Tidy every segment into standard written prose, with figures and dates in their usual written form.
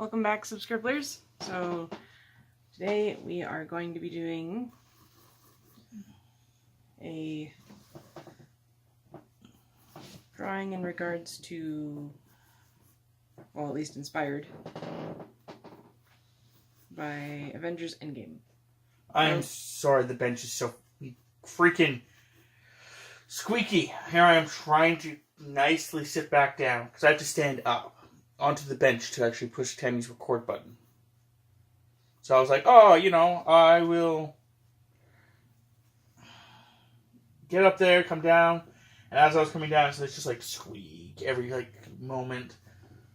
Welcome back, subscribers. So today we are going to be doing a drawing in regards to, well, at least inspired by Avengers Endgame. I'm sorry, the bench is so freaking squeaky. Here I am trying to nicely sit back down because I have to stand up onto the bench to actually push Tammy's record button. So I was like, I will get up there, come down, and as I was coming down, so it's just like squeak every moment.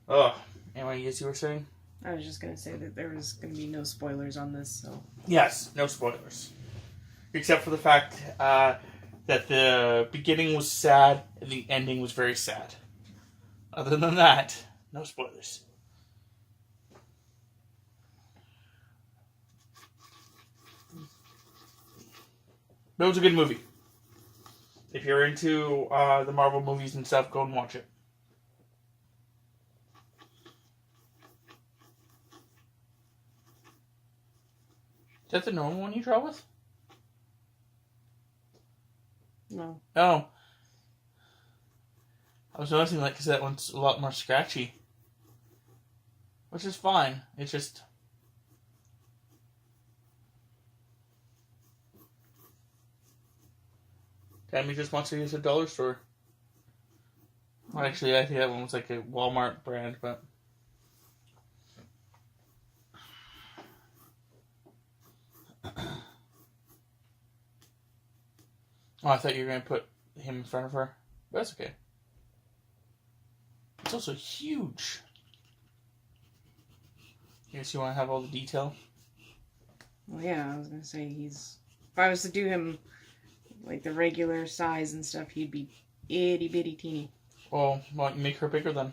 Ugh. Anyway, yes, you were saying? I was just going to say that there was going to be no spoilers on this, so... Yes, no spoilers. Except for the fact that the beginning was sad and the ending was very sad. Other than that, no spoilers. But it was a good movie. If you're into the Marvel movies and stuff, go and watch it. Is that the normal one you draw with? No. Oh. I was noticing because that one's a lot more scratchy. Which is fine. It's just... Tammy just wants to use a dollar store. Well, actually, I think that one was like a Walmart brand, but... Oh, I thought you were going to put him in front of her. But that's okay. It's also huge. I guess you want to have all the detail? Well, yeah, I was going to say he's... If I was to do him like the regular size and stuff, he'd be itty bitty teeny. Well, why don't you make her bigger then?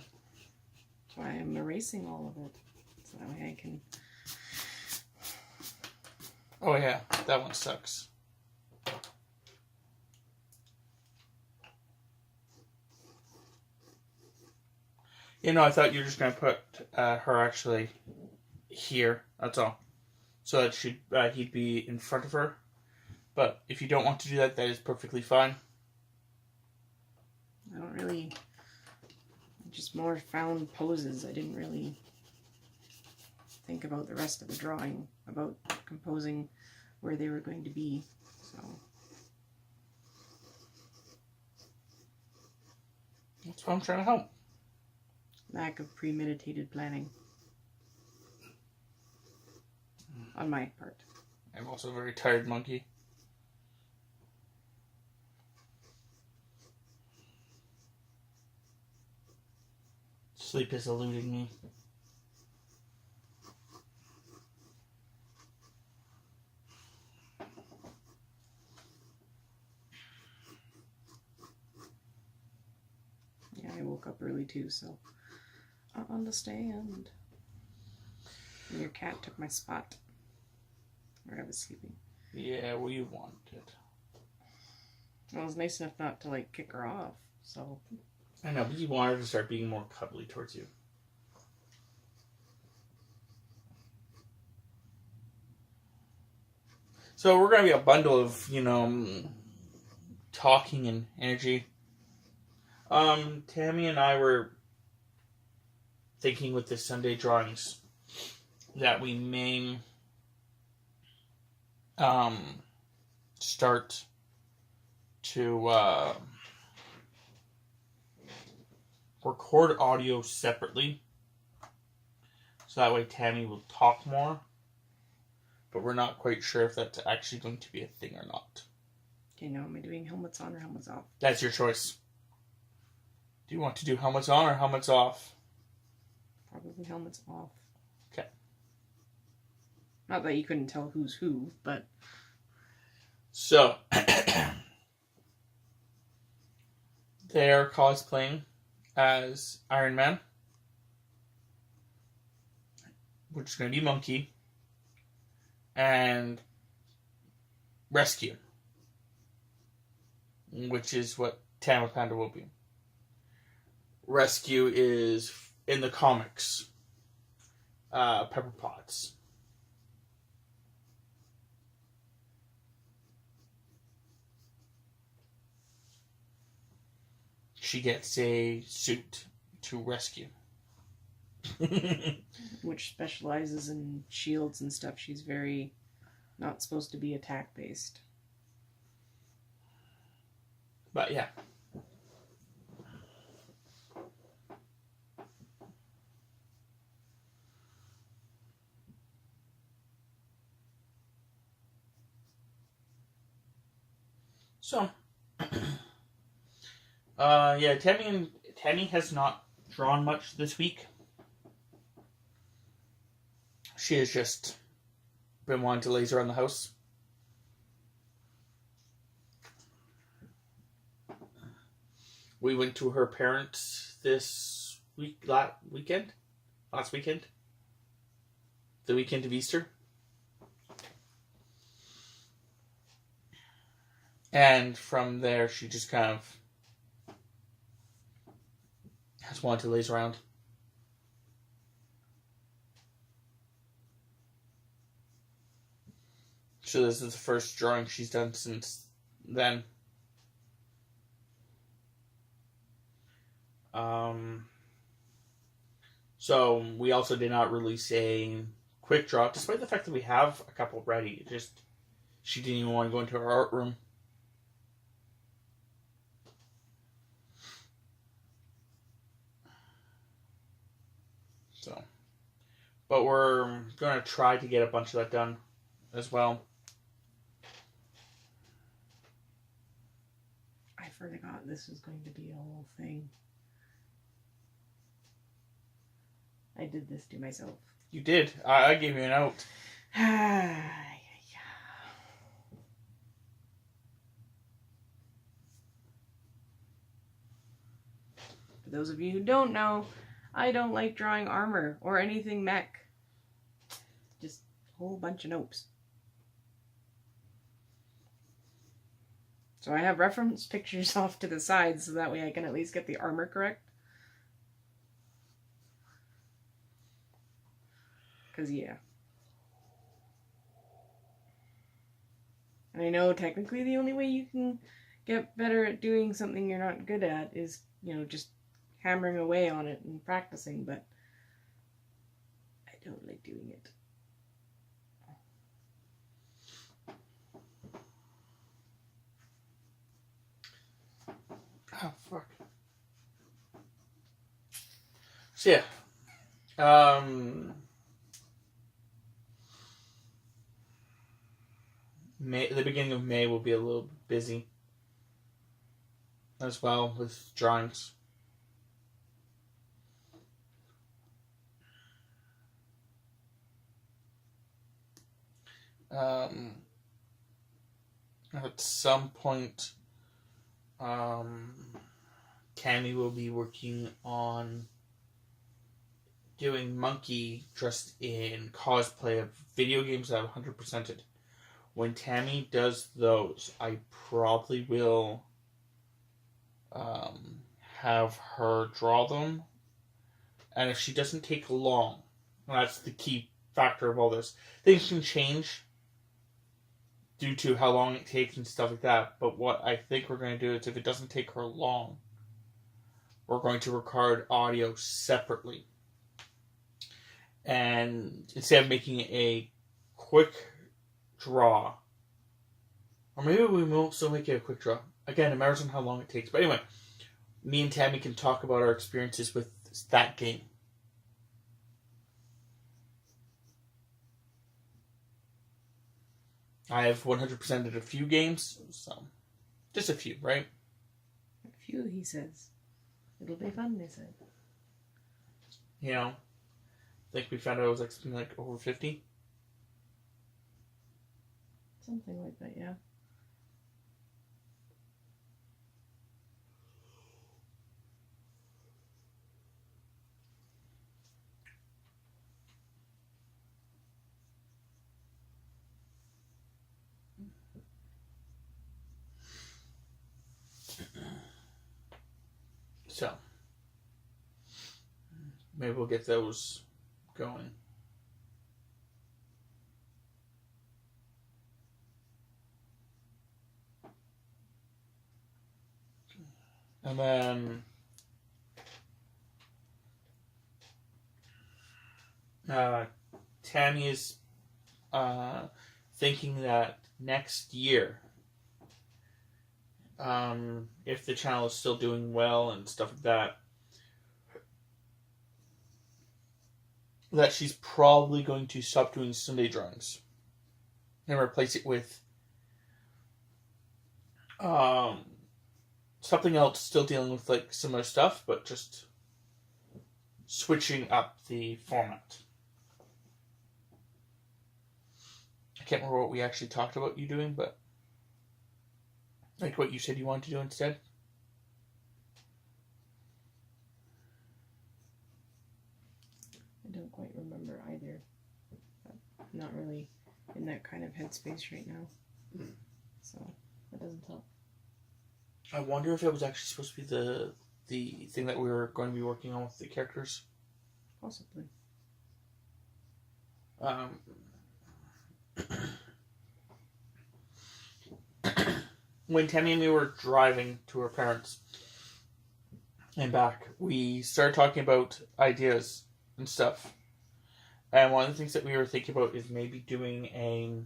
That's why I'm erasing all of it. So that way I can... Oh yeah, that one sucks. I thought you were just going to put her actually here. That's all. So that he'd be in front of her. But if you don't want to do that, that is perfectly fine. I don't really... Just more found poses. I didn't really think about the rest of the drawing, about composing where they were going to be. So that's why I'm trying to help. Lack of premeditated planning on my part. I'm also a very tired monkey. Sleep is eluding me. Yeah, I woke up early too, so I understand. And your cat took my spot where I was sleeping. Yeah, well, you wanted it. Well, it was nice enough not to kick her off, so... I know, but you wanted her to start being more cuddly towards you. So we're going to be a bundle of, talking and energy. Tammy and I were thinking with the Sunday drawings that we may start to record audio separately, so that way Tammy will talk more, but we're not quite sure if that's actually going to be a thing or not. Okay, now am I doing helmets on or helmets off? That's your choice. Do you want to do helmets on or helmets off? Probably helmets off. Okay. Not that you couldn't tell who's who, but... So, they're cosplaying as Iron Man, which is going to be Monkey, and Rescue, which is what Tammapanda will be. Rescue is, in the comics, pepper pots. She gets a suit to rescue. Which specializes in shields and stuff. She's very not supposed to be attack based. But yeah. So, yeah, Tammy has not drawn much this week. She has just been wanting to laser around the house. We went to her parents this last weekend, the weekend of Easter. And from there, she just kind of has wanted to laze around. So this is the first drawing she's done since then. So we also did not release a quick draw, despite the fact that we have a couple ready. Just she didn't even want to go into her art room. So, but we're going to try to get a bunch of that done as well. I forgot this was going to be a whole thing. I did this to myself. You did. I gave you a note. For those of you who don't know, I don't like drawing armor or anything mech. Just a whole bunch of nopes. So I have reference pictures off to the side so that way I can at least get the armor correct. Because, yeah. And I know technically the only way you can get better at doing something you're not good at is, just hammering away on it and practicing, but I don't like doing it. Oh, fuck. So, yeah. The beginning of May will be a little busy as well with drawings. At some point, Tammy will be working on doing Monkey dressed in cosplay of video games that I've 100%ed. When Tammy does those, I probably will have her draw them. And if she doesn't take long, that's the key factor of all this. Things can change due to how long it takes and stuff like that. But what I think we're going to do is if it doesn't take her long, we're going to record audio separately. And instead of making a quick draw, or maybe we won't still make it a quick draw. Again, it matters on how long it takes. But anyway, me and Tammy can talk about our experiences with that game. I have 100%ed a few games, so just a few, right? A few, he says. It'll be fun, they said. I think we found out it was something like over 50. Something like that, yeah. So, maybe we'll get those going. And then Tammy is thinking that next year, if the channel is still doing well and stuff like that, that she's probably going to stop doing Sunday drawings and replace it with something else, still dealing with like similar stuff, but just switching up the format. I can't remember what we actually talked about you doing, but like what you said you wanted to do instead. I don't quite remember either. But I'm not really in that kind of headspace right now. So that doesn't help. I wonder if it was actually supposed to be the thing that we were going to be working on with the characters. Possibly. When Tammy and me were driving to her parents and back, we started talking about ideas and stuff. And one of the things that we were thinking about is maybe doing a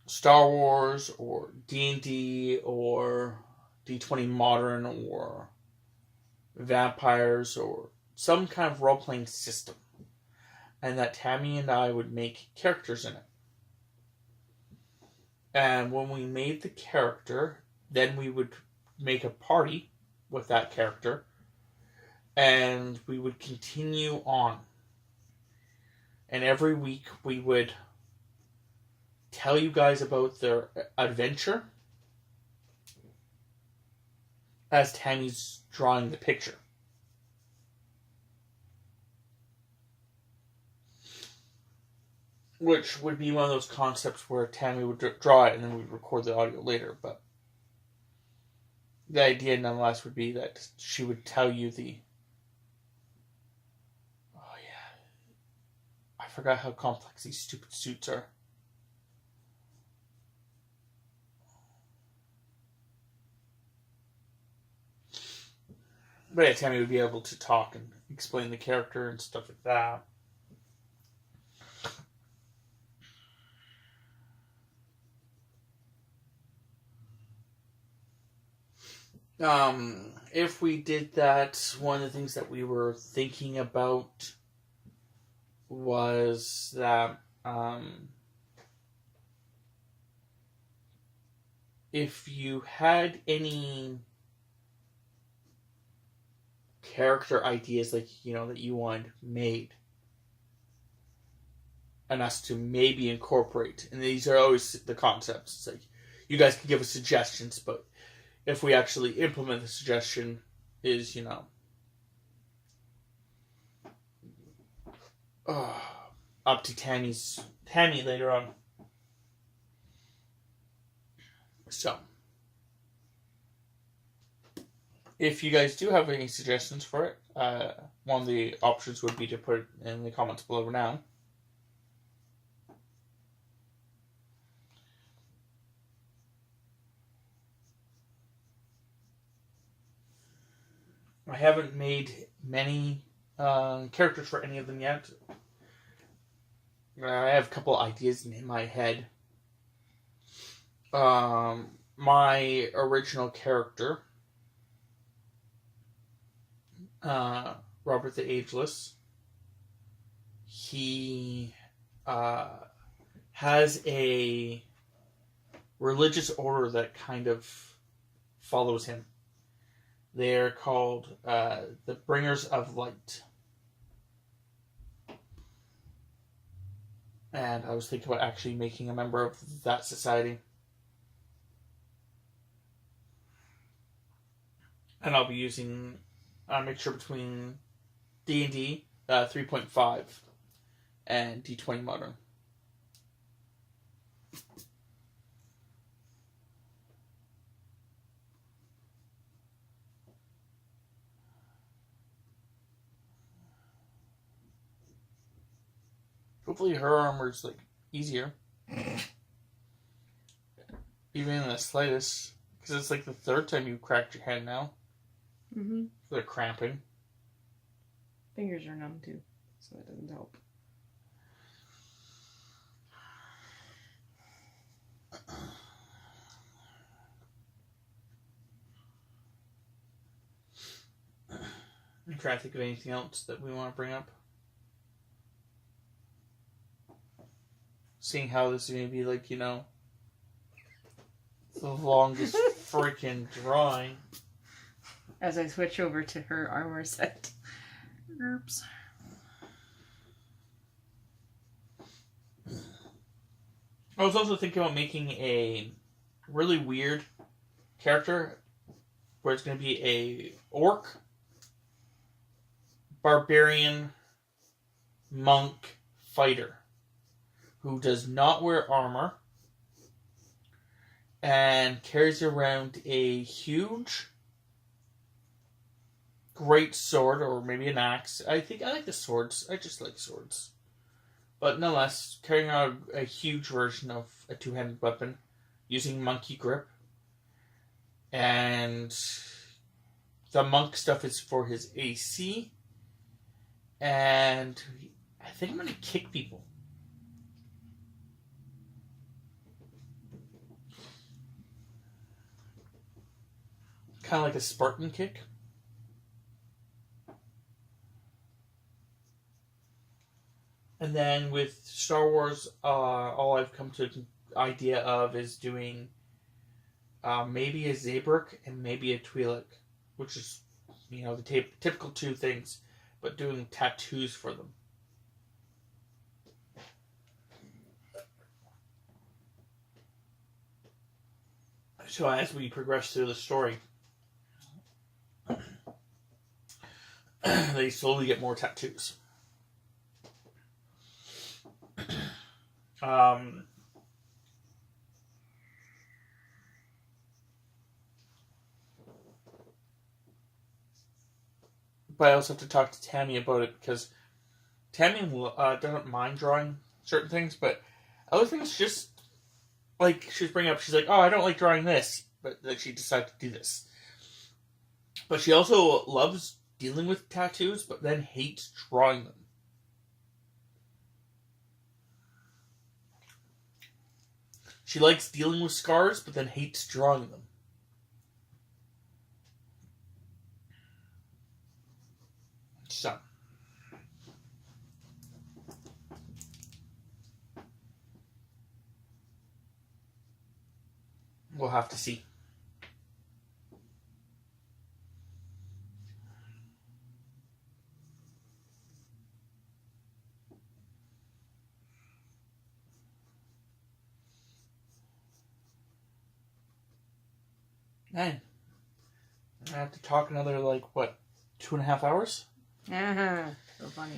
Star Wars or D&D or D20 Modern or vampires or some kind of role-playing system. And that Tammy and I would make characters in it. And when we made the character, then we would make a party with that character. And we would continue on. And every week we would tell you guys about their adventure as Tammy's drawing the picture. Which would be one of those concepts where Tammy would draw it and then we'd record the audio later. But the idea nonetheless would be that she would tell you the... Oh yeah. I forgot how complex these stupid suits are. But yeah, Tammy would be able to talk and explain the character and stuff like that. If we did that, one of the things that we were thinking about was that if you had any character ideas, like, you know, that you want made and us to maybe incorporate, and these are always the concepts, it's like you guys can give us suggestions, but if we actually implement the suggestion is, you know, up to Tammy later on. So, if you guys do have any suggestions for it, one of the options would be to put it in the comments below now. I haven't made many characters for any of them yet. I have a couple ideas in my head. My original character, Robert the Ageless, he has a religious order that kind of follows him. They're called the Bringers of Light. And I was thinking about actually making a member of that society. And I'll be using a mixture between D&D 3.5 and D20 Modern. Hopefully her armor's like easier. Even in the slightest, Because it's like the third time you cracked your hand now. Mm-hmm. They're cramping. Fingers are numb too, so that doesn't help. I'm trying to think of anything else that we want to bring up. Seeing how this is going to be like, the longest freaking drawing. As I switch over to her armor set. Oops. I was also thinking about making a really weird character where it's going to be a orc, barbarian, monk, fighter who does not wear armor and carries around a huge great sword, or maybe an axe. I like the swords. I just like swords. But nonetheless, carrying out a huge version of a two-handed weapon using monkey grip. And the monk stuff is for his AC. And I think I'm going to kick people. Kind of like a Spartan kick. And then with Star Wars, all I've come to the idea of is doing maybe a Zabrak and maybe a Twi'lek, which is, the typical two things, but doing tattoos for them. So as we progress through the story, they slowly get more tattoos. But I also have to talk to Tammy about it, because Tammy doesn't mind drawing certain things, but other things just, like, she's bringing up, she's like, oh, I don't like drawing this, but then she decided to do this. But she also loves dealing with tattoos, but then hates drawing them. She likes dealing with scars, but then hates drawing them. So. We'll have to see. Man, I have to talk another, 2.5 hours? Uh-huh. So funny.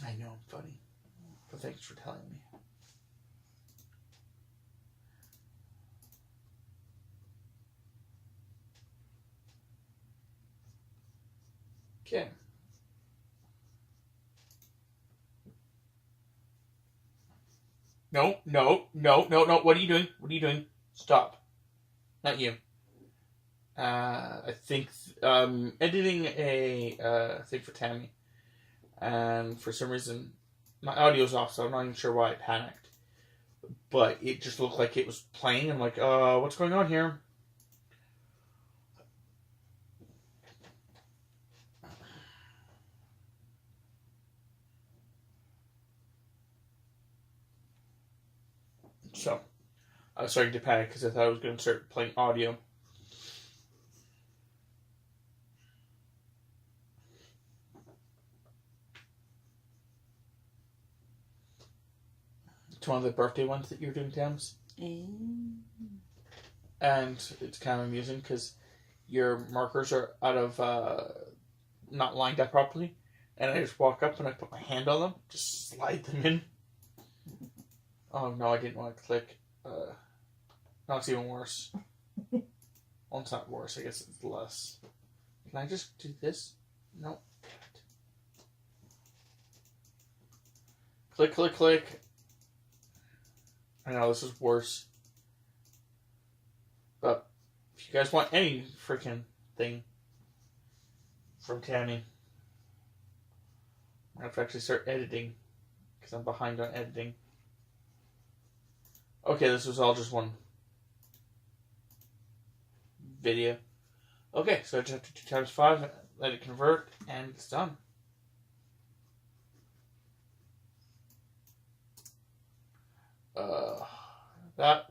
I know I'm funny, but thanks for telling me. Okay. No. What are you doing? What are you doing? Stop. Not you. I think editing a thing for Tammy. And for some reason, my audio's off, so I'm not even sure why I panicked. But it just looked like it was playing. I'm like, what's going on here? So, I was starting to panic because I thought I was going to start playing audio. It's one of the birthday ones that you're doing, Tams. And it's kind of amusing because your markers are out of, not lined up properly. And I just walk up and I put my hand on them, just slide them in. Oh no, I didn't want to click. No, it's even worse. Well, it's not worse, I guess it's less. Can I just do this? No. Click, click, click. I know this is worse. But if you guys want any freaking thing from Tammy, I have to actually start editing because I'm behind on editing. Okay, this was all just one video. Okay, so I just have to 2 times 5, let it convert, and it's done. That,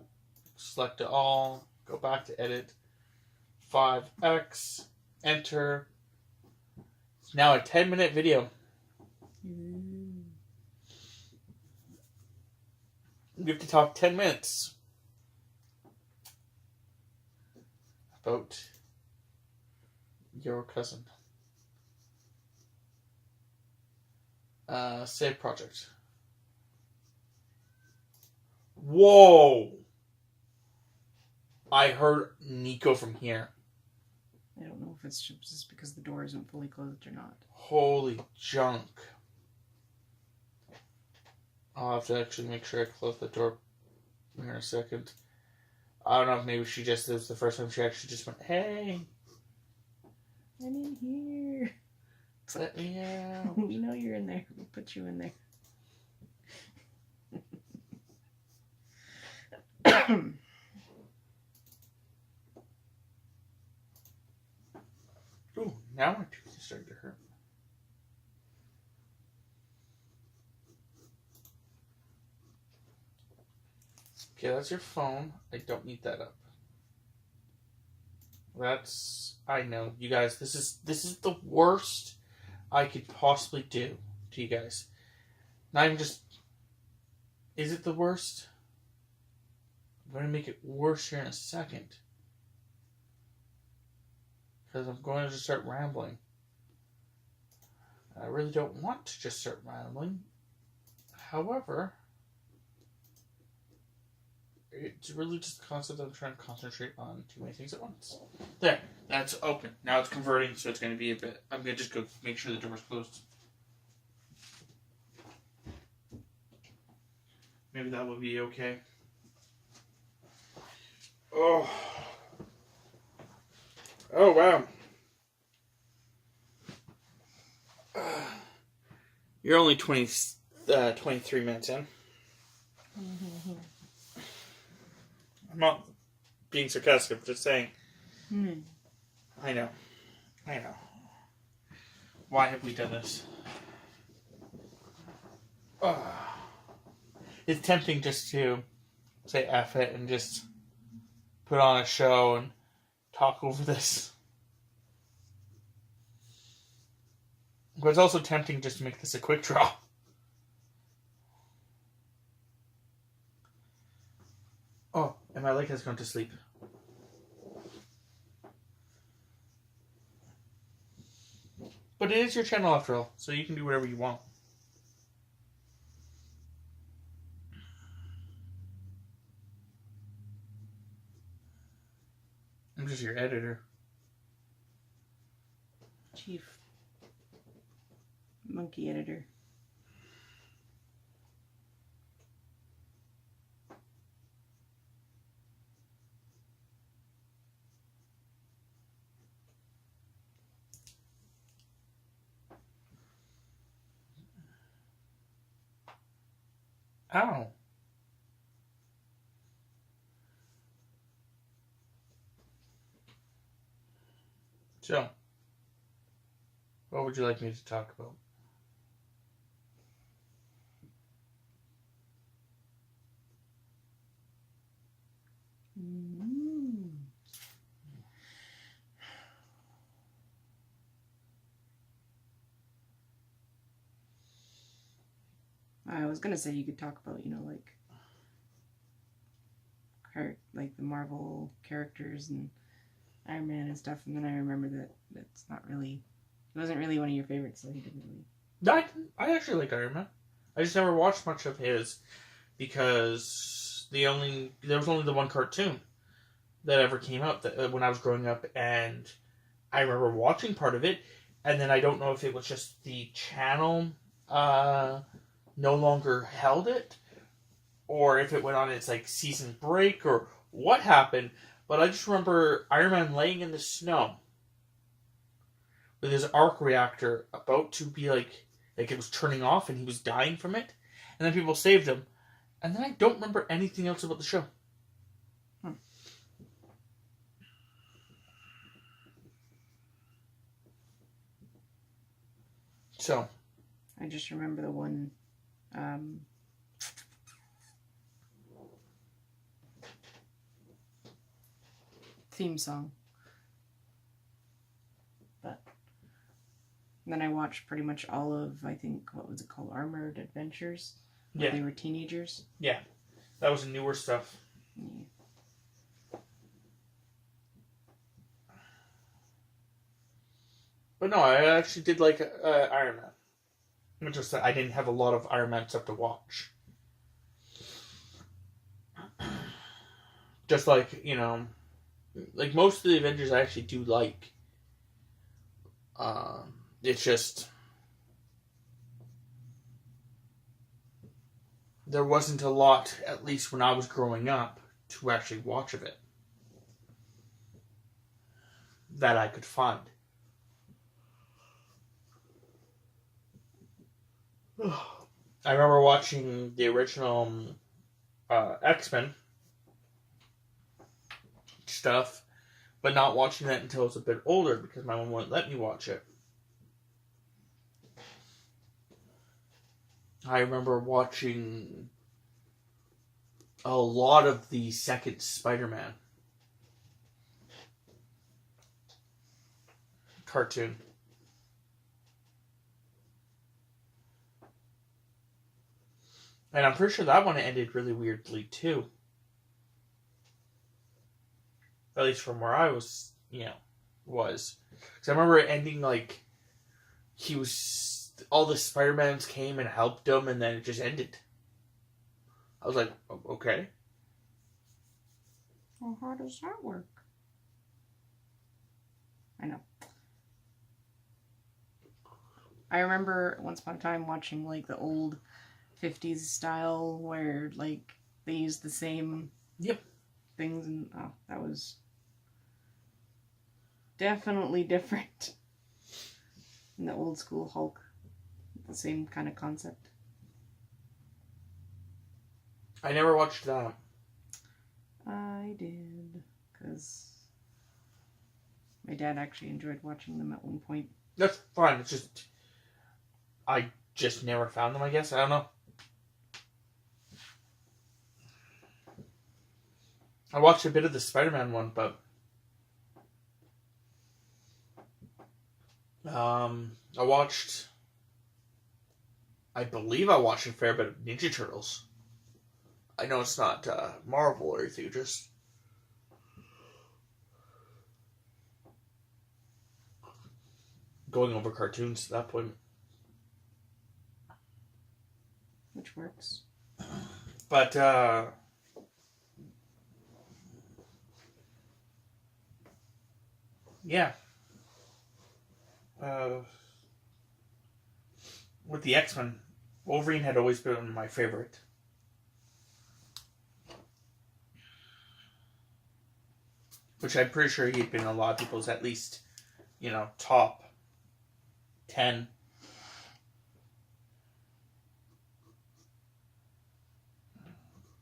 select it all, go back to edit, 5x, enter. It's now a 10-minute video. We have to talk 10 minutes about your cousin. Save project. Whoa! I heard Nico from here. I don't know if it's just because the door isn't fully closed or not. Holy junk. I'll have to actually make sure I close the door here in a second. I don't know if maybe she just, it was the first time she actually just went, hey. I'm in here. Let me out. We know you're in there. We'll put you in there. Ooh, now my tooth is starting to hurt. Okay, that's your phone. I don't need that up. That's, I know, you guys, this is the worst I could possibly do to you guys. Not even just, is it the worst? I'm going to make it worse here in a second. Because I'm going to just start rambling. I really don't want to just start rambling. However, it's really just the concept that I'm trying to concentrate on too many things at once. There, that's open. Now it's converting, so it's going to be a bit. I'm going to just go make sure the door's closed. Maybe that will be okay. Oh. Oh, wow. You're only 23 minutes in. Mm-hmm. I'm not being sarcastic, I'm just saying. Mm. I know. Why have we done this? It's tempting just to say F it and just put on a show and talk over this. But it's also tempting just to make this a quick draw. Oh, and my leg has gone to sleep. But it is your channel after all, so you can do whatever you want. I'm just your editor. Chief monkey editor. Ow. So, what would you like me to talk about? Mm. I was gonna say you could talk about, like the Marvel characters and Iron Man and stuff, and then I remember that that's not really, it wasn't really one of your favorites, so he didn't really. I actually like Iron Man. I just never watched much of his because there was only the one cartoon that ever came out when I was growing up, and I remember watching part of it, and then I don't know if it was just the channel no longer held it, or if it went on its like season break, or what happened. But I just remember Iron Man laying in the snow with his arc reactor about to be like it was turning off and he was dying from it, and then people saved him, and then I don't remember anything else about the show. So I just remember the one theme song. But then I watched pretty much all of, I think, what was it called? Armoured Adventures? Yeah. They were teenagers. Yeah. That was newer stuff. Yeah. But no, I actually did like Iron Man. It's just that I didn't have a lot of Iron Man stuff to watch. Just like, you know, like most of the Avengers I actually do like. It's just there wasn't a lot, at least when I was growing up, to actually watch of it that I could find. I remember watching the original X-Men stuff, but not watching that until I was a bit older because my mom wouldn't let me watch it. I remember watching a lot of the second Spider-Man cartoon. And I'm pretty sure that one ended really weirdly too. At least from where I was, was. Because I remember it ending like all the Spider-Mans came and helped him, and then it just ended. I was like, okay. Well, how does that work? I know. I remember once upon a time watching like the old 50s style where like they used the same things, and that was definitely different than the old school Hulk. The same kind of concept. I never watched that. I did, because my dad actually enjoyed watching them at one point. That's fine. It's just I just never found them, I guess. I don't know. I watched a bit of the Spider-Man one, but I believe I watched a fair bit of Ninja Turtles. I know it's not Marvel or anything, just going over cartoons at that point. Which works. But yeah. With the X-Men, Wolverine had always been my favorite. Which I'm pretty sure he'd been in a lot of people's at least, top 10.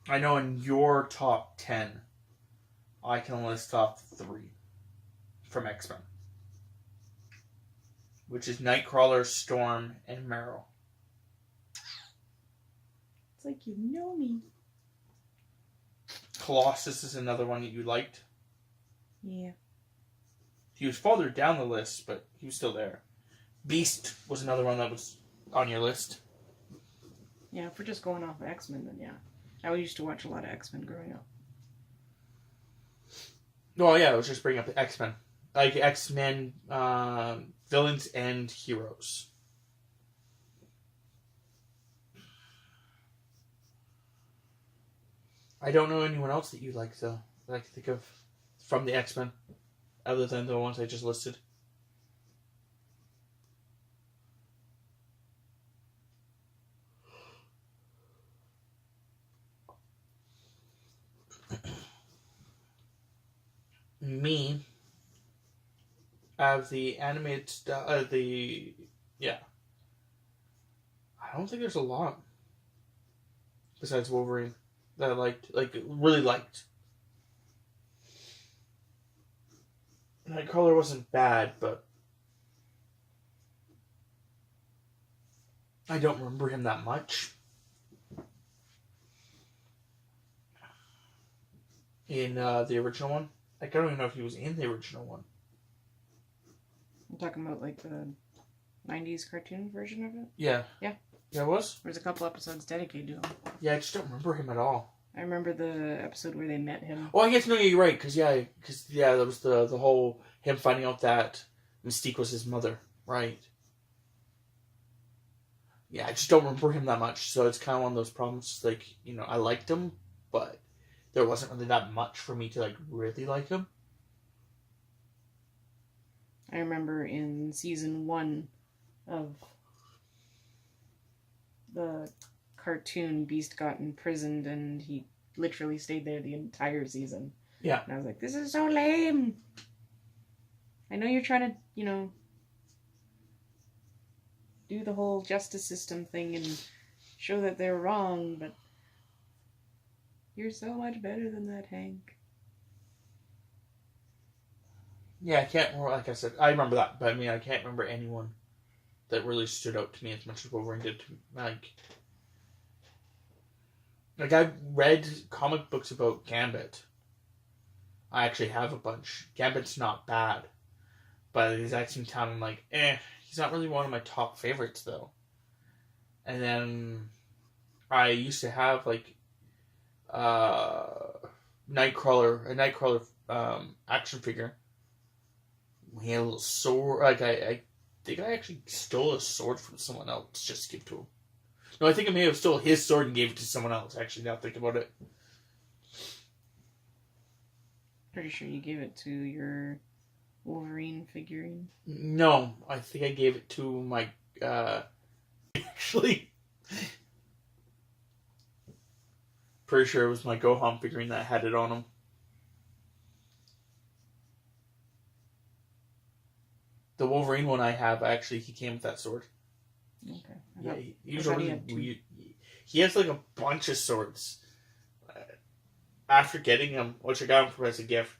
I know in your top 10, I can list off 3 from X-Men. Which is Nightcrawler, Storm, and Marrow. It's like you know me. Colossus is another one that you liked. Yeah. He was farther down the list, but he was still there. Beast was another one that was on your list. Yeah, if we're just going off of X-Men, then yeah. I used to watch a lot of X-Men growing up. Well, yeah, let's just bring up the X-Men. Like X-Men, villains and heroes. I don't know anyone else that you like, though, that I can think of from the X-Men, other than the ones I just listed. me, I have the animated stuff. I don't think there's a lot besides Wolverine that I liked, really liked. Nightcrawler wasn't bad, but I don't remember him that much. In the original one, I don't even know if he was in the original one. I'm talking about like the 90s cartoon version of it? Yeah. Yeah. Yeah, it was? There's a couple episodes dedicated to him. Yeah, I just don't remember him at all. I remember the episode where they met him. Oh, I guess, no, you're right, because that was the whole, him finding out that Mystique was his mother, right? Yeah, I just don't remember him that much, so it's kind of one of those problems, like, I liked him, but there wasn't really that much for me to, really like him. I remember in season 1 of the cartoon, Beast got imprisoned and he literally stayed there the entire season. Yeah. And I was like, this is so lame. I know you're trying to, do the whole justice system thing and show that they're wrong, but you're so much better than that, Hank. Yeah, I can't remember, like I said, I remember that, but I can't remember anyone that really stood out to me as much as Wolverine did to me. Like I've read comic books about Gambit. I actually have a bunch. Gambit's not bad. But at the exact same time, I'm like, he's not really one of my top favorites, though. And then I used to have, Nightcrawler action figure. He had a little sword. I think I actually stole a sword from someone else just to give to him. No, I think I may have stole his sword and gave it to someone else, actually, now think about it. Pretty sure you gave it to your Wolverine figurine. No, I think I gave it to my, actually. Pretty sure it was my Gohan figurine that had it on him. The Wolverine one I have, actually, he came with that sword. Okay. Yeah, he was already weird. He has a bunch of swords. After getting him, which I got him for as a gift,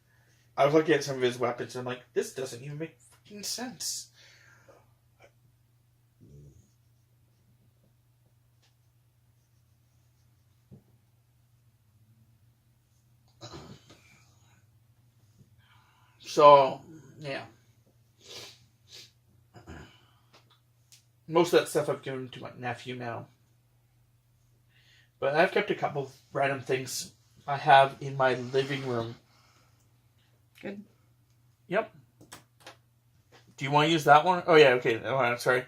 I was looking at some of his weapons and I'm like, this doesn't even make fucking sense. So, yeah. Most of that stuff I've given to my nephew now. But I've kept a couple of random things I have in my living room. Good. Yep. Do you want to use that one? Oh, yeah, okay. Oh, I'm sorry.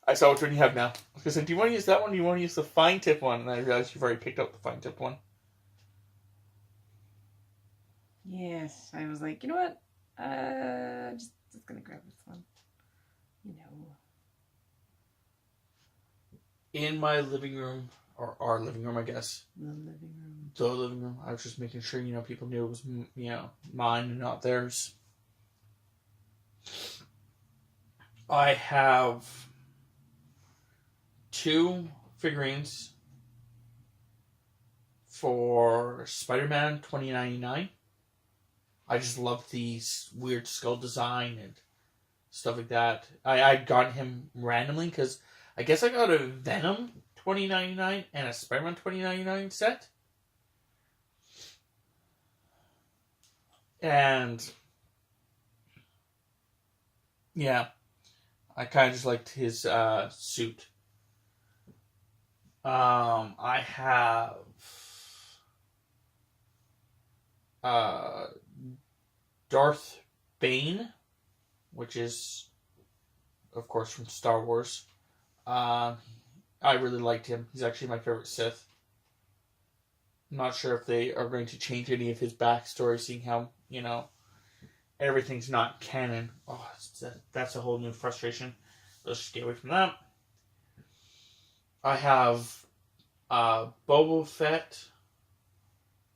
I saw which one you have now. I was going to say, do you want to use that one or do you want to use the fine tip one? And I realized you've already picked up the fine tip one. Yes. I was like, you know what? Just going to grab this one. In my living room, or our living room, I guess. The living room. The living room. I was just making sure, people knew it was, mine and not theirs. I have 2 figurines for Spider-Man 2099. I just love the weird skull design and stuff like that. I got him randomly because I guess I got a Venom 2099 and a Spider-Man 2099 set. And yeah, I kind of just liked his suit. I have Darth Bane, which is, of course, from Star Wars. I really liked him. He's actually my favorite Sith. I'm not sure if they are going to change any of his backstory, seeing how, everything's not canon. Oh, that's a whole new frustration. Let's just get away from that. I have Boba Fett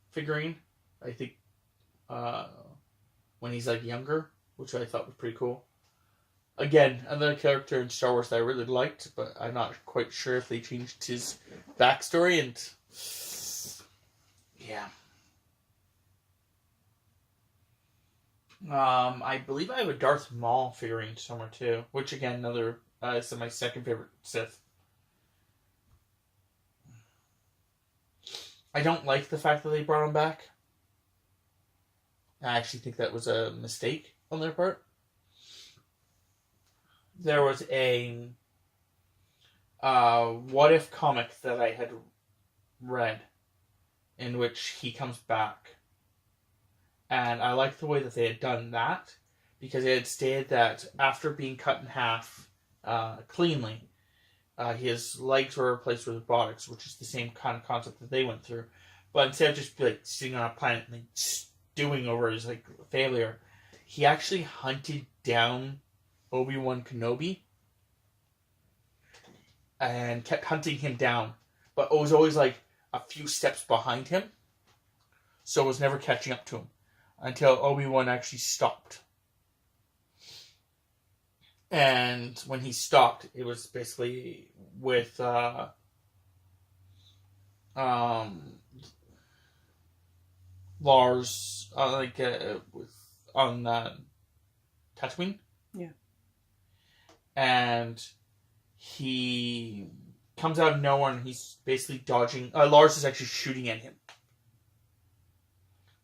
figurine. I think when he's like younger, which I thought was pretty cool. Again, another character in Star Wars that I really liked, but I'm not quite sure if they changed his backstory, and yeah. I believe I have a Darth Maul figurine somewhere too, which again, another is my second favorite Sith. I don't like the fact that they brought him back. I actually think that was a mistake on their part. There was a what if comic that I had read in which he comes back. And I liked the way that they had done that, because it had stated that after being cut in half cleanly, his legs were replaced with robotics, which is the same kind of concept that they went through. But instead of just like sitting on a planet and like stewing over his like failure, he actually hunted down Obi-Wan Kenobi and kept hunting him down, but it was always like a few steps behind him, so it was never catching up to him until Obi-Wan actually stopped. And when he stopped, it was basically with Lars, with on Tatooine. Yeah. And he comes out of nowhere and he's basically dodging. Lars is actually shooting at him.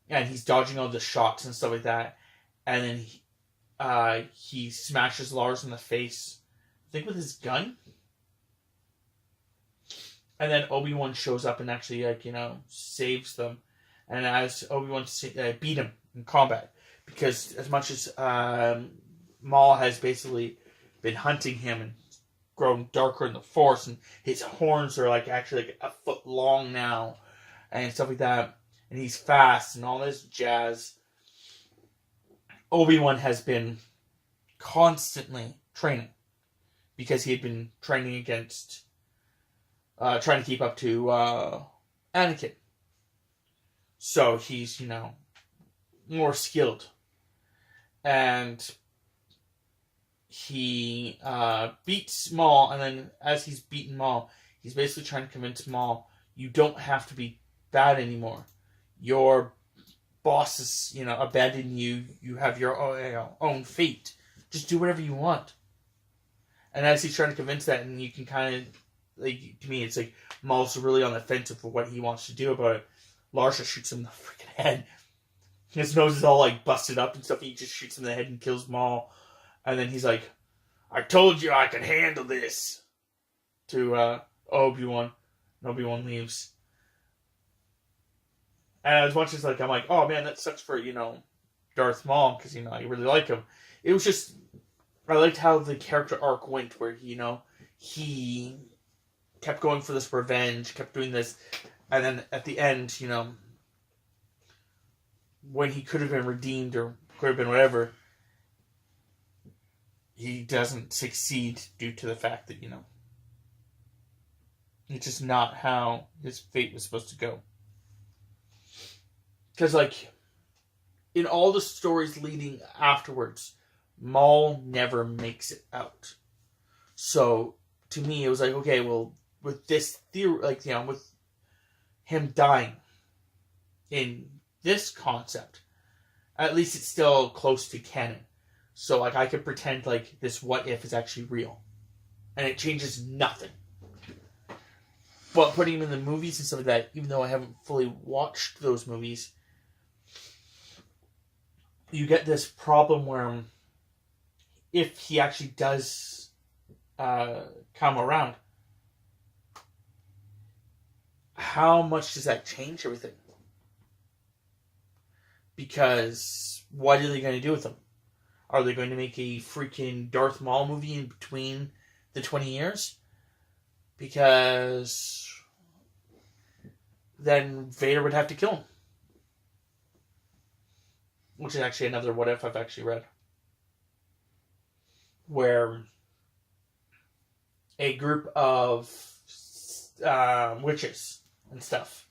And he's dodging all the shots and stuff like that. And then he smashes Lars in the face, I think with his gun. And then Obi-Wan shows up and actually, saves them. And as Obi-Wan beat him in combat. Because as much as Maul has basically been hunting him and grown darker in the Force, and his horns are actually like a foot long now, and stuff like that, and he's fast and all this jazz. Obi-Wan has been constantly training, because he had been training against, trying to keep up to Anakin. So he's, more skilled. And he beats Maul, and then as he's beaten Maul, he's basically trying to convince Maul, you don't have to be bad anymore. Your boss has, abandoned you. You have your own fate. Just do whatever you want. And as he's trying to convince that, and you can kind of, to me, it's like Maul's really on the fence of what he wants to do about it. Lars just shoots him in the freaking head. His nose is all busted up and stuff. He just shoots him in the head and kills Maul. And then he's like, I told you I could handle this. To Obi-Wan. And Obi-Wan leaves. And as much as I'm like, oh man, that sucks for, Darth Maul, because, I really like him. It was just, I liked how the character arc went, where, he kept going for this revenge, kept doing this, and then at the end, when he could have been redeemed or could have been whatever, he doesn't succeed due to the fact that, it's just not how his fate was supposed to go. Because, in all the stories leading afterwards, Maul never makes it out. So, to me, it was okay, well, with this theory, with him dying in this concept, at least it's still close to canon. So, I could pretend this what if is actually real. And it changes nothing. But putting him in the movies and stuff like that, even though I haven't fully watched those movies, you get this problem where if he actually does come around, how much does that change everything? Because what are they going to do with him? Are they going to make a freaking Darth Maul movie in between the 20 years? Because then Vader would have to kill him. Which is actually another what if I've actually read. Where a group of witches and stuff,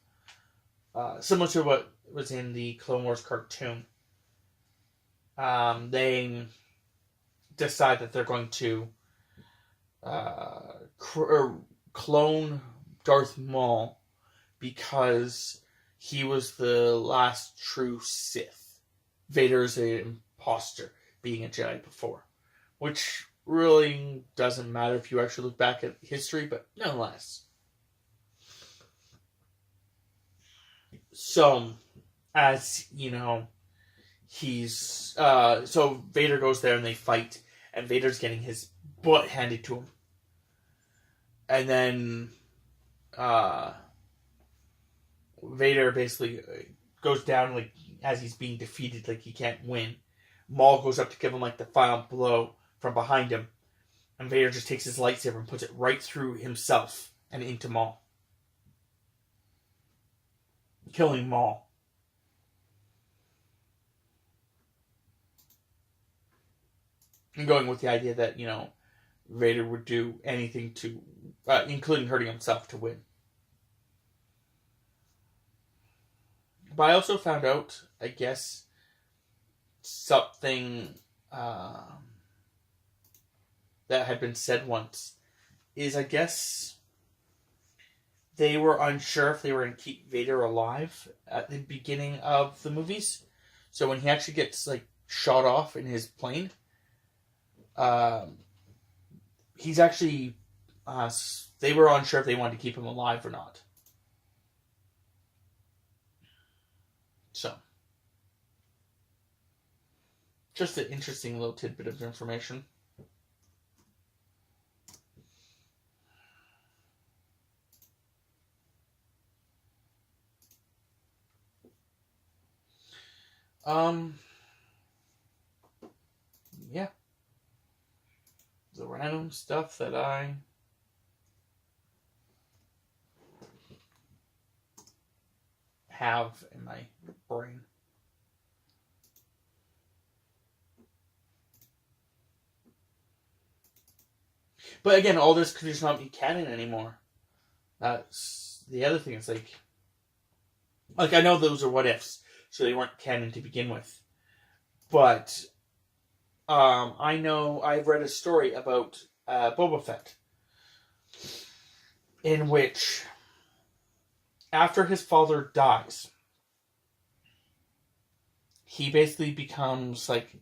similar to what was in the Clone Wars cartoon, they decide that they're going to clone Darth Maul because he was the last true Sith. Vader's an imposter, being a Jedi before, which really doesn't matter if you actually look back at history, but nonetheless. So, as you know, so Vader goes there and they fight, and Vader's getting his butt handed to him. And then Vader basically goes down, like, as he's being defeated, like he can't win. Maul goes up to give him, like, the final blow from behind him, and Vader just takes his lightsaber and puts it right through himself and into Maul, killing Maul. And going with the idea that, you know, Vader would do anything to, including hurting himself, to win. But I also found out, I guess, something that had been said once is, I guess, they were unsure if they were going to keep Vader alive at the beginning of the movies. So when he actually gets, like, shot off in his plane, he's actually, they were unsure if they wanted to keep him alive or not. So, just an interesting little tidbit of information. Yeah. The random stuff that I have in my brain. But again, all this could just not be canon anymore. That's the other thing. It's like I know those are what ifs, so they weren't canon to begin with. But I know I've read a story about Boba Fett, in which, after his father dies, he basically becomes like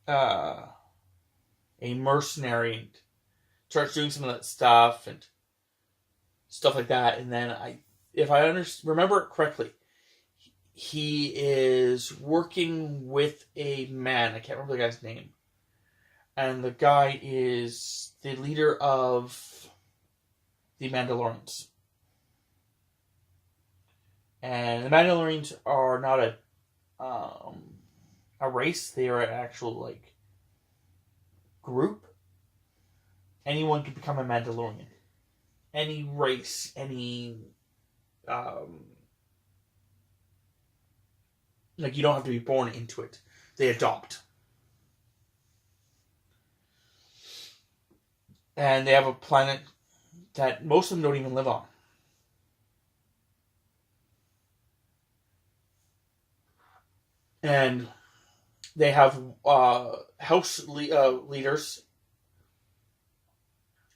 a mercenary and starts doing some of that stuff and stuff like that. And then if I remember it correctly, he is working with a man. I can't remember the guy's name. And the guy is the leader of the Mandalorians. And the Mandalorians are not a race. They are an actual, like, group. Anyone can become a Mandalorian. Any race, any like, you don't have to be born into it. They adopt. And they have a planet that most of them don't even live on. And they have house leaders.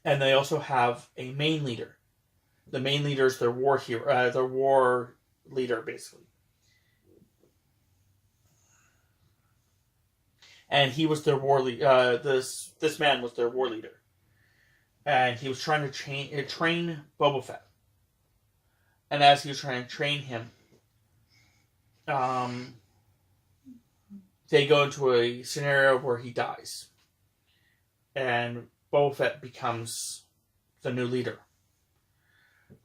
And they also have a main leader. The main leader is their war hero, their war leader, basically. And he was their war leader. This man was their war leader, and he was trying to train Boba Fett. And as he was trying to train him, they go into a scenario where he dies, and Boba Fett becomes the new leader.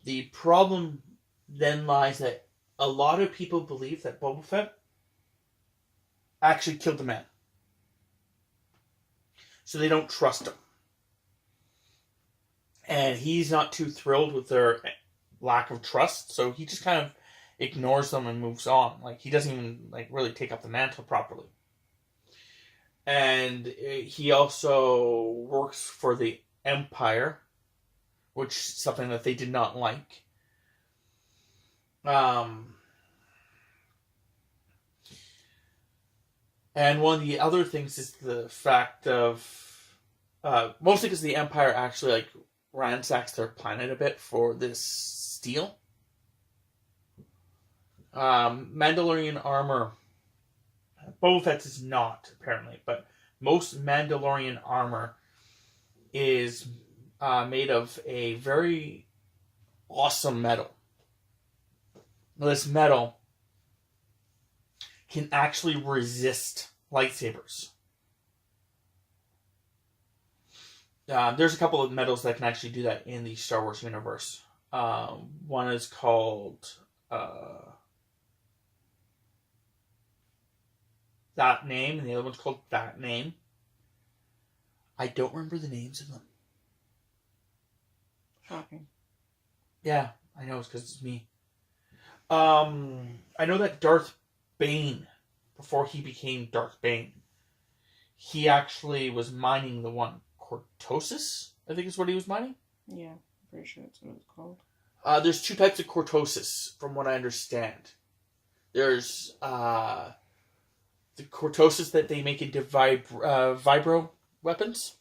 The problem then lies that a lot of people believe that Boba Fett actually killed the man. So they don't trust him. And he's not too thrilled with their lack of trust, so he just kind of ignores them and moves on. Like, he doesn't even, like, really take up the mantle properly. And he also works for the Empire, which is something that they did not like. And one of the other things is the fact of, mostly because the Empire actually like ransacks their planet a bit for this steel. Mandalorian armor, Boba Fett's is not apparently, but most Mandalorian armor is made of a very awesome metal. Now, this metal can actually resist lightsabers. There's a couple of metals that can actually do that in the Star Wars universe. One is called That Name, and the other one's called That Name. I don't remember the names of them. Shocking. Yeah, I know, it's because it's me. I know that Darth Bane, before he became Darth Bane, he actually was mining the one, cortosis, I think is what he was mining. Yeah, I'm pretty sure that's what it's called. There's two types of cortosis, from what I understand. There's the cortosis that they make into vibro weapons,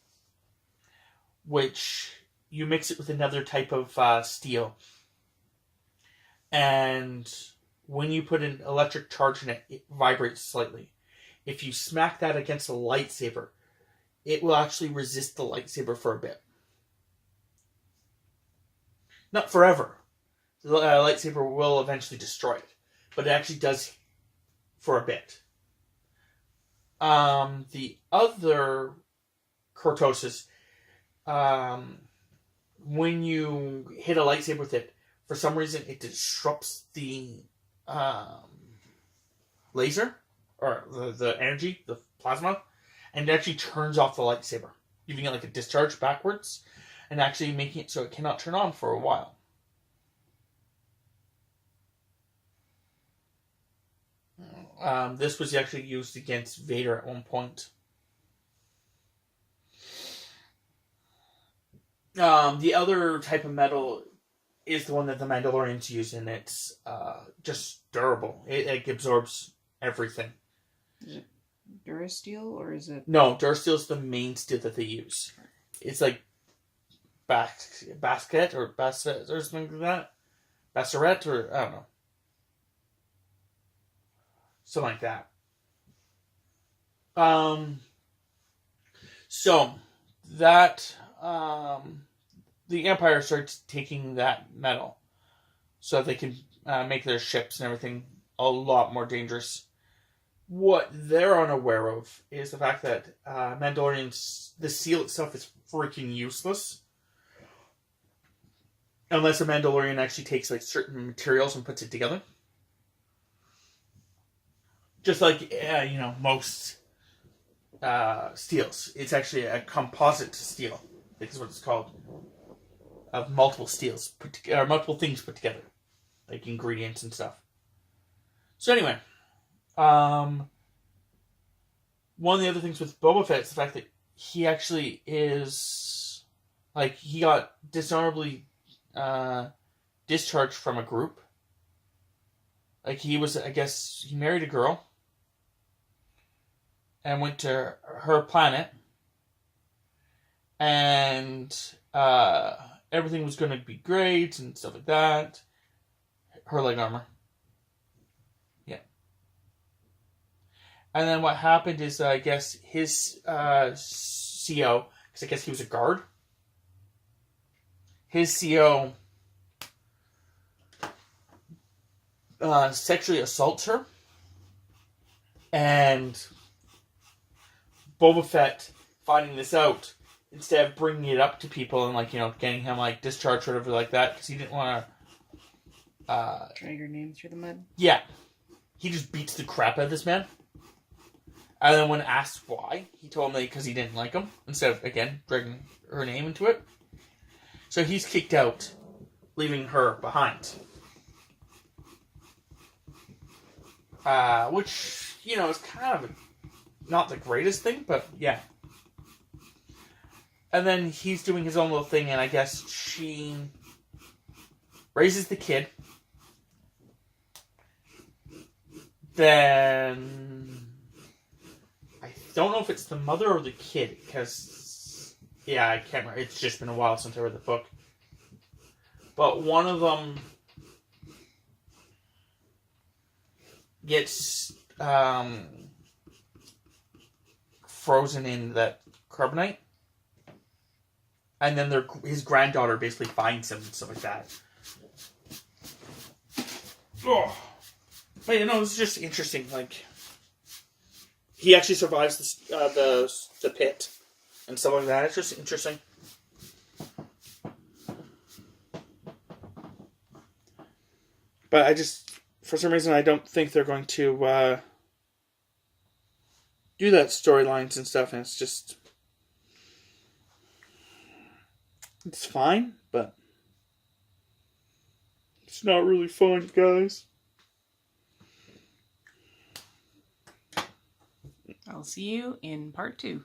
which you mix it with another type of steel. And when you put an electric charge in it, it vibrates slightly. If you smack that against a lightsaber, it will actually resist the lightsaber for a bit. Not forever. The lightsaber will eventually destroy it. But it actually does for a bit. The other cortosis, when you hit a lightsaber with it, for some reason it disrupts the laser, or the energy, the plasma, and it actually turns off the lightsaber, giving it like a discharge backwards, and actually making it so it cannot turn on for a while. This was actually used against Vader at one point. The other type of metal is the one that the Mandalorians use, and it's just durable. It absorbs everything. Is it Durasteel, or is it... No, Durasteel is the main steel that they use. It's like basket or basset or something like that. Basseret, or I don't know. Something like that. So that the Empire starts taking that metal so they can make their ships and everything a lot more dangerous. What they're unaware of is the fact that Mandalorians, the seal itself is freaking useless. Unless a Mandalorian actually takes like certain materials and puts it together. Just like, most steels. It's actually a composite steel. I think is what it's called. Of multiple steels, or multiple things put together. Like ingredients and stuff. So anyway. One of the other things with Boba Fett is the fact that he actually is... Like, he got dishonorably discharged from a group. Like, he was, I guess, he married a girl. And went to her planet. And everything was going to be great and stuff like that. Her leg armor. Yeah. And then what happened is, I guess, his CO, because I guess he was a guard. His CO sexually assaults her. And Boba Fett, finding this out, instead of bringing it up to people and, getting him, discharged or whatever like that, because he didn't want to... drag your name through the mud? Yeah. He just beats the crap out of this man. And then when asked why, he told him that because he didn't like him, instead of, again, dragging her name into it. So he's kicked out, leaving her behind. Which, is kind of not the greatest thing, but yeah. And then he's doing his own little thing, and I guess she raises the kid. Then don't know if it's the mother or the kid, because, yeah, I can't remember. It's just been a while since I read the book. But one of them gets frozen in that carbonite. And then his granddaughter basically finds him and stuff like that. Oh. But, you know, it's just interesting. Like, he actually survives the pit and stuff like that. It's just interesting. But I just, for some reason, I don't think they're going to do that storylines and stuff. And it's just, it's fine, but it's not really fun, guys. I'll see you in part 2.